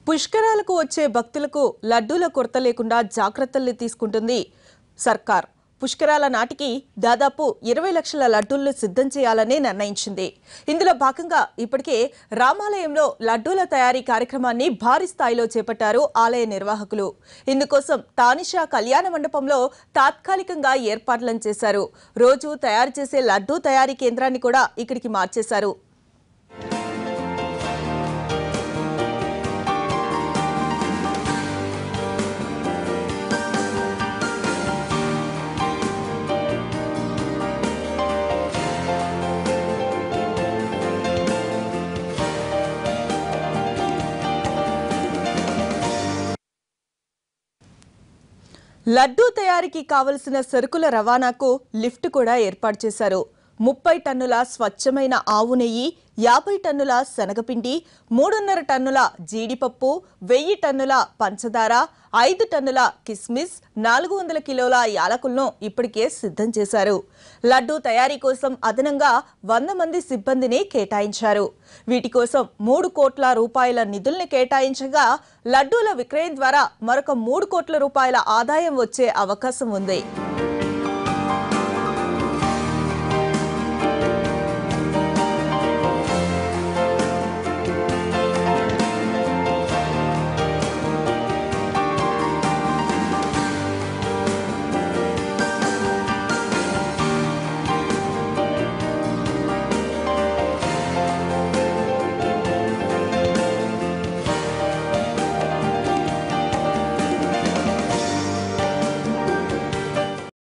పుష్కరాలకు వచ్చే భక్తులకు లడ్డూల కొరత లేకుండా జాగ్రత్తలు తీసుకుంటుంది సర్కార్. పుష్కరాల నాటికి దాదాపు 20 లక్షల లడ్డూలను సిద్ధం చేయాలని నిర్ణయించింది. ఇందులో భాగంగా ఇప్పటికే రామాలయంలో లడ్డూల తయారీ కార్యక్రమాన్ని భారీ స్థాయిలో చేపట్టారు ఆలయ నిర్వాహకులు. ఇందుకోసం తానిషా కళ్యాణ మండపంలో తాత్కాలికంగా ఏర్పాట్లను చేశారు. రోజు తయారు చేసే లడ్డూ తయారీ కేంద్రాన్ని కూడా ఇక్కడికి మార్చేశారు. లడ్డూ తయారీకి కావలసిన సరుకుల రవాణాకు లిఫ్ట్ కూడా ఏర్పాటు చేశారు. 30 టన్నుల స్వచ్ఛమైన ఆవు నెయ్యి, 50 టన్నుల శనగపిండి, 3.5 టన్నుల జీడిపప్పు, 1000 టన్నుల పంచదార, 5 టన్నుల కిస్మిస్, 400 కిలోల యాలకులను ఇప్పటికే సిద్ధం చేశారు. లడ్డూ తయారీ కోసం అదనంగా 100 మంది సిబ్బందిని కేటాయించారు. వీటి కోసం 3 కోట్ల రూపాయల నిధుల్ని కేటాయించగా లడ్డూల విక్రయం ద్వారా మరొక 3 కోట్ల రూపాయల ఆదాయం వచ్చే అవకాశం ఉంది.